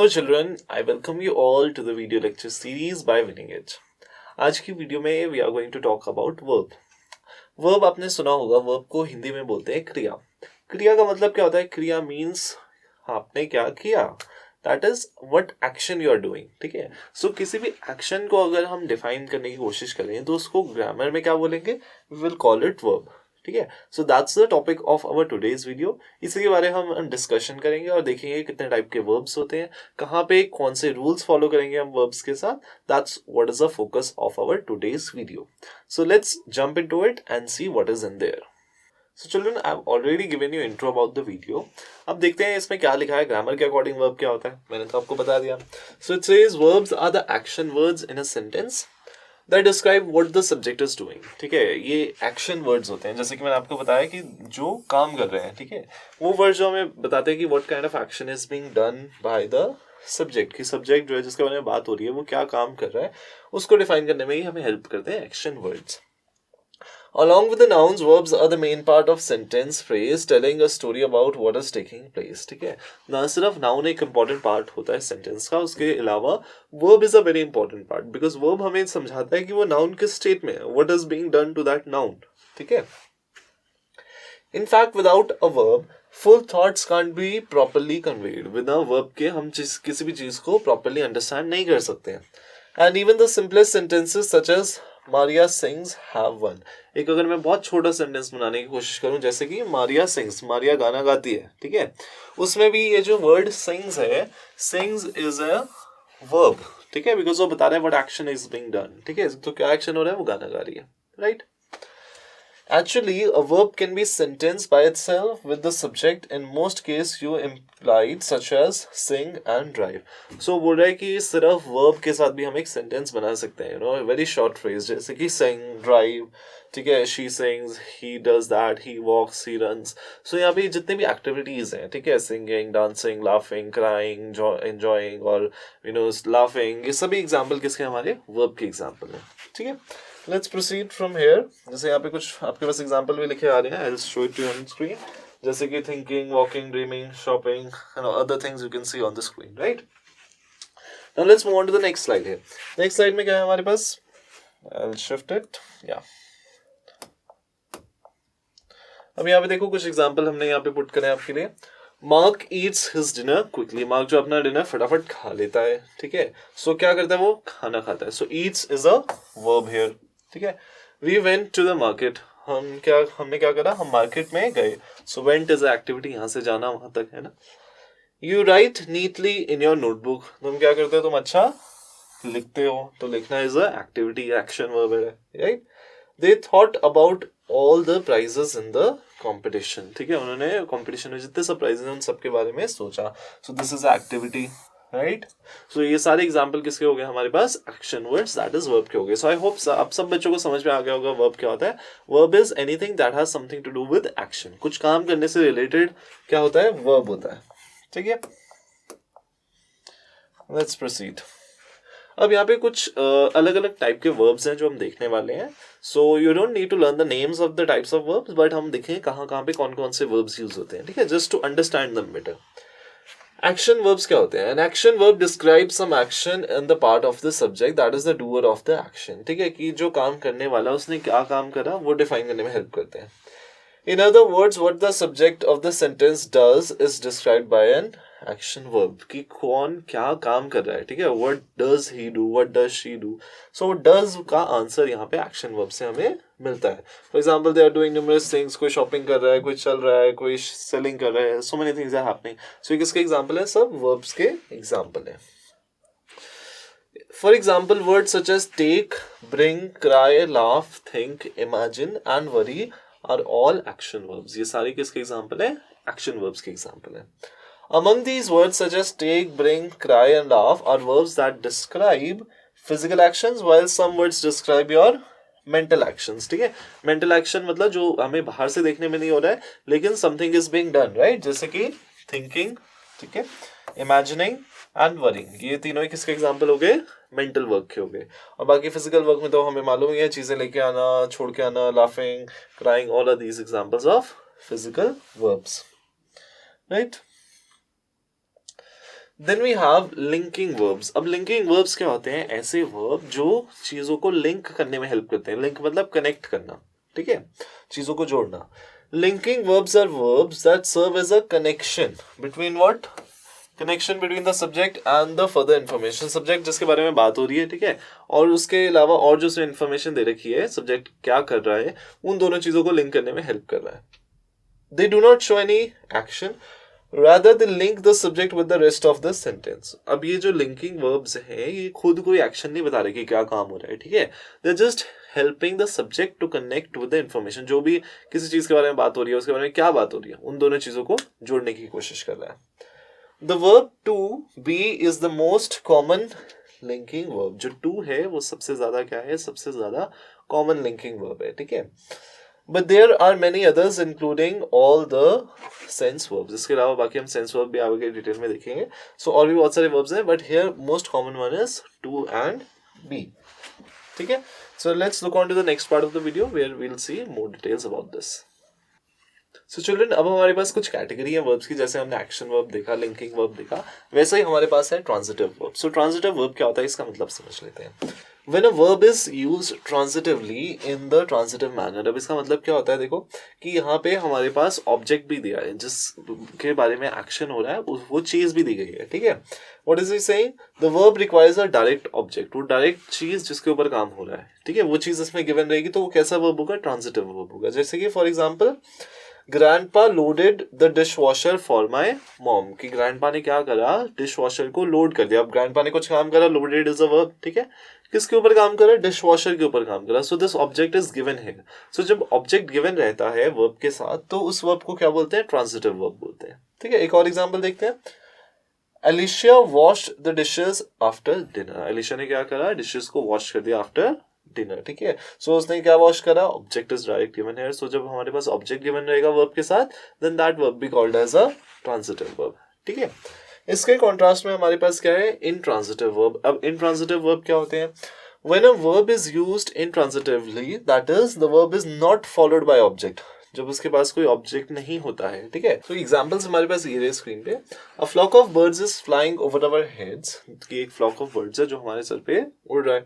Hello children, I welcome you all to the video lecture series by Winning Edge. आज की video में we are going to talk about verb. Verb आपने सुना होगा, verb को हिंदी में बोलते हैं क्रिया. क्रिया का मतलब क्या होता है? क्रिया means आपने क्या किया. That is what action you are doing. ठीक है. So किसी भी action को अगर हम define करने की कोशिश करें तो उसको grammar में क्या बोलेंगे? We will call it verb. ठीक है. So that's the topic of our today's video. इसी के बारे में हम डिस्कशन करेंगे और देखेंगे कितने टाइप के वर्ब्स होते हैं, कहाँ पे कौन से रूल्स फॉलो करेंगे हम वर्ब्स के साथ. That's what is the focus of our today's video. So let's jump into it and see what is in there. So children, I have already given you intro about the video. अब देखते हैं इसमें क्या लिखा है. Grammar के according verb क्या होता है मैंने तो आपको बता दिया. So it says verbs are the action words in a sentence that describe what the subject is doing. ठीक है, ये एक्शन वर्ड्स होते हैं. जैसे कि मैंने आपको बताया कि जो काम कर रहे हैं, ठीक है, वो वर्ड जो हमें बताते हैं कि what kind of action is being done by the subject. कि सब्जेक्ट जो है जिसके बारे में बात हो रही है वो क्या काम कर रहा है, उसको डिफाइन करने में ही हमें हेल्प करते हैं action words. Along with the nouns, verbs are the main part of sentence phrase telling a story about what is taking place. ठीक है, ना सिर्फ noun एक important part होता है sentence का, उसके अलावा verb is a very important part because verb हमें समझाता है कि वो noun किस state में है, what is being done to that noun. ठीक है. In fact, without a verb, full thoughts can't be properly conveyed. With a verb के हम किसी भी चीज को properly understand नहीं कर सकते हैं. And even the simplest sentences such as Maria sings have one. एक अगर मैं बहुत छोटा सेंटेंस बनाने की कोशिश करूं, जैसे कि Maria sings, मारिया गाना गाती है, ठीक है, उसमें भी ये जो वर्ड sings है, sings is a verb. ठीक है, बिकॉज वो बता रहा है what action is being done. ठीक है, तो क्या एक्शन हो रहा है, वो गाना गा रही है, right. Actually, a verb can be sentenced by itself with the subject in most cases you implied, such as sing and drive. So बोल रहा है कि सिर्फ verb के साथ भी हम एक sentence बना सकते हैं, a very short phrase, जैसे कि sing, drive, ठीक है, she sings, he does that, he walks, he runs. So यहाँ पे जितने भी activities हैं, ठीक है, singing, dancing, laughing, crying, enjoying और laughing, ये सभी example किसके हमारे verb के example हैं, ठीक है. Let's proceed from here. जैसे यहाँ पे कुछ आपके पास एग्जाम्पल भी लिखे आ रहे हैं. I'll show it to you on screen. जैसे कि thinking, walking, dreaming, shopping, other things you can see on the screen, right? Now let's move on to the next slide here. Next slide में क्या है हमारे पास? I'll shift it. Yeah. अब यहाँ पे देखो कुछ एग्जाम्पल हमने यहाँ पे पुट करे आपके लिए. Mark eats his dinner quickly. Mark जो अपना डिनर फटाफट खा लेता है, ठीक है. So क्या करता है, वो खाना खाता है. So eats is a verb here. ठीक है. We went to the market. हमने क्या करा, हम मार्केट में गए. So went is a activity, यहाँ से जाना वहां तक है ना. You write neatly in your notebook. तुम क्या करते हो, तुम अच्छा लिखते हो. तो लिखना is a activity, action verb है, right? They thought about all the prizes in the competition. ठीक है, उन्होंने competition में जितने सब prizes हैं उन सब के बारे में सोचा. So this is activity. Right. So ये सारे एग्जाम्पल किसके हो गए हमारे पास, action words, that is verb के हो गए. सो आई होप आप सब बच्चों को समझ में आ गया होगा वर्ब क्या होता है. Verb is anything that has something to do with action. कुछ काम करने से रिलेटेड क्या होता है, वर्ब होता है. ठीक है, लेट्स प्रोसीड. अब यहाँ पे कुछ अलग अलग टाइप के वर्ब्स हैं जो हम देखने वाले हैं. So you don't need to learn the names of the types of verbs, but हम देखें कहाँ कहाँ पे कौन कौन से वर्ब्स यूज होते हैं. ठीक है, just to understand them better. Action verbs क्या होते हैं? An action verb describe some action in the part of the subject that is the doer of the action. ठीक है, कि जो काम करने वाला उसने क्या काम करा वो डिफाइन करने में हेल्प करते हैं. In other words, what the subject of the sentence does is described by an action verb, कि कौन क्या काम कर रहा है. ठीक है, what does he do, what does she do. So does का आंसर यहाँ पे एक्शन वर्ब से हमें मिलता है. For example, they are doing numerous things. कोई शॉपिंग कर रहा है, कोई चल रहा है, कोई सेलिंग कर रहा है. So many things are happening. So ये किसके एग्जाम्पल है, सब वर्ब्स के एग्जाम्पल है. For example, word such as take, bring, cry, laugh, think, imagine and worry are all action verbs. ये सारे किसके एग्जाम्पल है, एक्शन वर्ब्स के एग्जाम्पल है. Among these words such as take, bring, cry and laugh are verbs that describe physical actions while some words describe your mental actions. ठीक है, mental action मतलब जो हमें बाहर से देखने में नहीं हो रहा है लेकिन something is being done, right? जैसे कि thinking, ठीक है, imagining and worrying. ये तीनों ही किसके एग्जाम्पल हो गए, मेंटल वर्क के हो गए. और बाकी फिजिकल वर्क में तो हमें मालूम ही है, चीजें लेके आना, छोड़ के आना, laughing, crying, all are these examples of physical verbs, right. Then we have linking verbs. अब लिंकिंग वर्ब्स क्या होते हैं? ऐसे वर्ब जो चीजों को लिंक करने में हेल्प करते हैं। लिंक मतलब कनेक्ट करना, ठीक है, चीजों को जोड़ना। Linking verbs are verbs that serve as a connection between what? Connection between the subject and the further information. Subject जिसके बारे में बात हो रही है, ठीक है, और उसके अलावा और जो उसमें इन्फॉर्मेशन दे रखी है, सब्जेक्ट क्या कर रहा है, उन दोनों चीजों को लिंक करने में हेल्प कर रहा है। They do not show any action, rather they link the subject with the rest of the sentence। अब ये जो लिंकिंग वर्ब्स हैं ये खुद कोई एक्शन नहीं बता रहे कि क्या काम हो रहा है, ठीक है, they just helping the subject to connect with the information. जो भी किसी चीज के बारे में बात हो रही है, उसके बारे में क्या बात हो रही है, उन दोनों चीजों को जोड़ने की कोशिश कर रहा है। The verb to be is the most common linking verb. जो टू है वो सबसे ज्यादा क्या है? सबसे ज्यादा कॉमन लिंकिंग वर्ब है, ठीक है। But there are many others including all the sense verbs। इसके अलावा बाकी हम sense verb भी आगे डिटेल में देखेंगे। So और भी बहुत सारे verbs हैं, but here most common one is to and be। ठीक है? So let's look on to the next part of the video where we'll see more details about this। So children, अब हमारे पास कुछ कैटेगरी है verbs की। जैसे हमने action verb देखा, लिंकिंग वर्ब देखा, वैसे ही हमारे पास है ट्रांजिटिव वर्ब। सो ट्रांजिटिव वर्ब क्या होता है, इसका मतलब समझ लेते हैं। When a verb is used transitively in the transitive manner। अब इसका मतलब क्या होता है? देखो कि यहाँ पे हमारे पास ऑब्जेक्ट भी दिया है जिसके बारे में एक्शन हो रहा है, वो चीज भी दी गई है, ठीक है। What is he saying? The verb requires a direct object। वो डायरेक्ट चीज जिसके ऊपर काम हो रहा है, ठीक है, वो चीज इसमें गिवन रहेगी, तो वो कैसा वर्ब होगा? ट्रांजिटिव वर्ब होगा। जैसे कि for example, grandpa loaded the dish washer for my mom. कि ग्रैंडपा ने क्या करा? डिश वॉशर को लोड कर दिया। अब ग्रैंडपा ने कुछ काम करा, लोडेड इज अ वर्ब, ठीक है, किसके ऊपर काम करा? डिश वॉशर के ऊपर काम करा। So this object is given here. So जब ऑब्जेक्ट गिवन रहता है वर्ब के साथ, तो उस वर्ब को क्या बोलते हैं? ट्रांजिटिव वर्ब बोलते हैं, ठीक है। एक और एग्जांपल देखते हैं। Alicia washed the dishes after dinner. Alicia ने क्या करा? डिशेस को वॉश कर दिया आफ्टर डिनर, ठीक है। सो उसने क्या वॉश करा? Object is direct given here. So जब हमारे पास ऑब्जेक्ट गिवन रहेगा वर्ब के साथ, then that verb be called as a transitive verb, ठीक है। इसके कॉन्ट्रास्ट में हमारे पास क्या है? Intransitive verb. अब इनट्रांजिटिव वर्ब क्या होते हैं? When a verb is used intransitively, that is, the verb is not followed by object। जब उसके पास कोई ऑब्जेक्ट नहीं होता है, ठीक है। तो एग्जांपल्स हमारे पास ये रहे स्क्रीन पे। A flock of birds is flying over our heads. कि एक फ्लॉक ऑफ बर्ड्स है जो हमारे सर पे उड़ रहा है।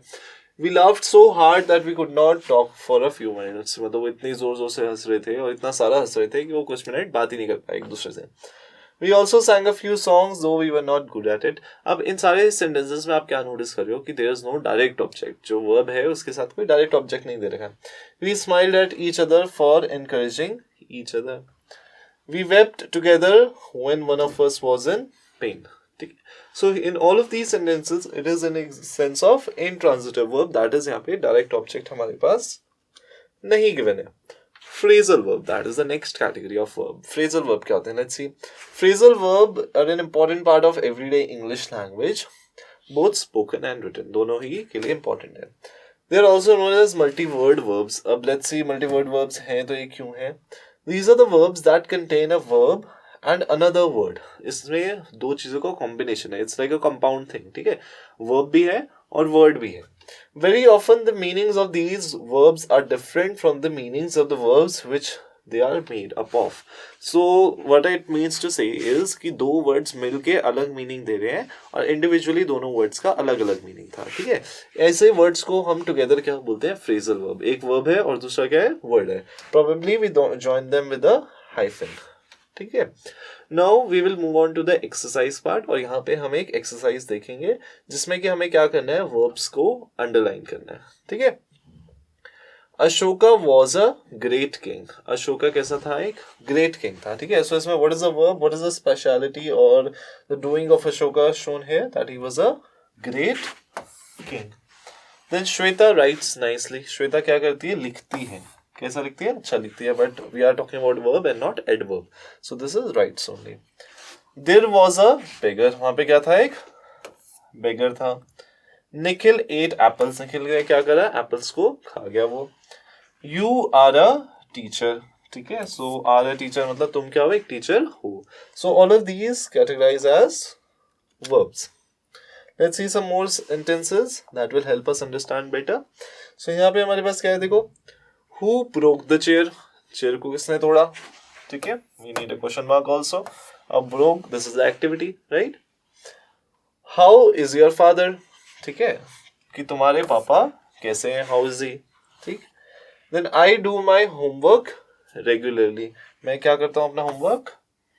We laughed so hard that we could not talk for a few minutes. मतलब वो इतनी जोर जोर से हंस रहे थे और इतना सारा हंस रहे थे कि वो कुछ मिनट बात ही नहीं कर पाए एक दूसरे से। We also sang a few songs though we were not good at it। अब इन सारे सेंटेंसेस में आप क्या नोटिस कर रहे हो कि there is no direct object। जो वर्ब है उसके साथ कोई डायरेक्ट ऑब्जेक्ट नहीं दे रखा है। We smiled at each other for encouraging each other। We wept together when one of us was in pain। ठीक है। So in all of these sentences it is in a sense of intransitive verb, that is यहाँ पे direct object हमारे पास नहीं given है। Phrasal verb, that is the next category of verb। Phrasal verb क्या होते हैं? Let's see। Phrasal verb are an important part of everyday English language, both spoken and written। दोनों ही के लिए important है। They are also known as multi-word verbs। अब let's see multi-word verbs हैं तो ये क्यों हैं? These are the verbs that contain a verb and another word। इसमें दो चीजों का combination है। It's like a compound thing, ठीक है। Verb भी है और word भी है। Very often the meanings of these verbs are different from the meanings of the verbs which they are made up of। So what it means to say is कि दो words मिलके अलग meaning दे रहे हैं और individually दोनों words का अलग अलग meaning था, ठीक है। ऐसे words को हम together क्या बोलते हैं? phrasal verb। एक verb है और दूसरा क्या है? word है। Probably we join them with a hyphen, ठीक है। Now we will move on to the exercise part. और यहाँ पे हम एक एक्सरसाइज देखेंगे जिसमें कि हमें क्या करना है? वर्ब्स को अंडरलाइन करना है, ठीक है। Ashoka was a great king. Ashoka कैसा था? एक ग्रेट किंग था, ठीक है। सो इसमें what is the verb, what is the speciality और the doing of Ashoka shown here that he was a great king. Then Shweta writes nicely. Shweta क्या करती है? लिखती है। कैसा लिखती है? अच्छा लिखती है। But we are talking about verb and not adverb, so this is writes only. There was a beggar. वहां पे क्या था? एक बेगर था। Nikhil eight apples. निखिल ने क्या करा? एप्पल्स को खा गया वो। यू आर अ टीचर, ठीक है। सो आर अ टीचर मतलब तुम क्या हो? एक टीचर हो। So all of these categorize as verbs. Let's see some more sentences that will help us understand better। So यहाँ पे हमारे पास क्या है? देखो, Who broke the chair? Chair को किसने तोड़ा? ठीक है। We need a question mark also। अब broke, this is the activity, right? How is your father, ठीक है, कि तुम्हारे पापा कैसे हैं, हाउ इज ही, ठीक। Then I do my homework regularly, मैं क्या करता हूँ, अपना होमवर्क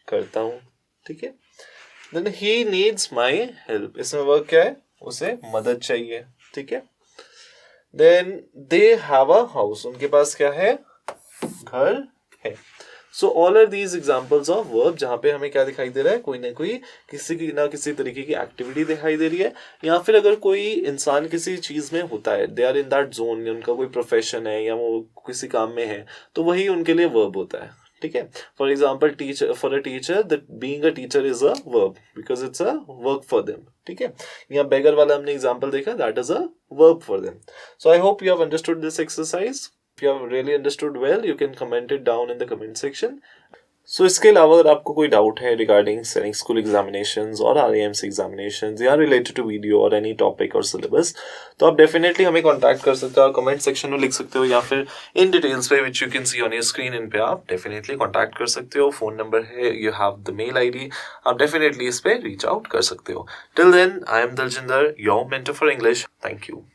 करता हूँ, ठीक है। Then he needs my help, इसमें वर्क क्या है, उसे मदद चाहिए, ठीक है। Then they have a house, उनके पास क्या है, घर है। So all are these examples of verb, जहाँ पे हमें क्या दिखाई दे रहा है, कोई ना कोई किसी की ना किसी तरीके की एक्टिविटी दिखाई दे रही है, या फिर अगर कोई इंसान किसी चीज में होता है, they are in that zone, उनका कोई प्रोफेशन है या वो किसी काम में है, तो वही उनके लिए वर्ब होता है, ठीक है। For example teacher, for a teacher that being a teacher is a verb because it's a work for them, ठीक है। यहाँ बेगर वाला हमने एग्जाम्पल देखा, that is a verb for them. So I hope you have understood this exercise. If you have really understood well, you can comment it down in the comment section. सो इसके अलावा अगर आपको कोई डाउट है regarding सैनिक school examinations और आरएएमसी examinations या related to video और एनी टॉपिक और सिलेबस, तो आप डेफिनेटली हमें कांटेक्ट कर सकते हो, कमेंट सेक्शन में लिख सकते हो, या फिर इन डिटेल्स पे which you can see on your screen, इन पे आप डेफिनेटली कांटेक्ट कर सकते हो। फोन नंबर है, you have the mail ID, आप डेफिनेटली इस पे रीच आउट कर सकते हो। Till then, I am Daljinder, your mentor for English. Thank you.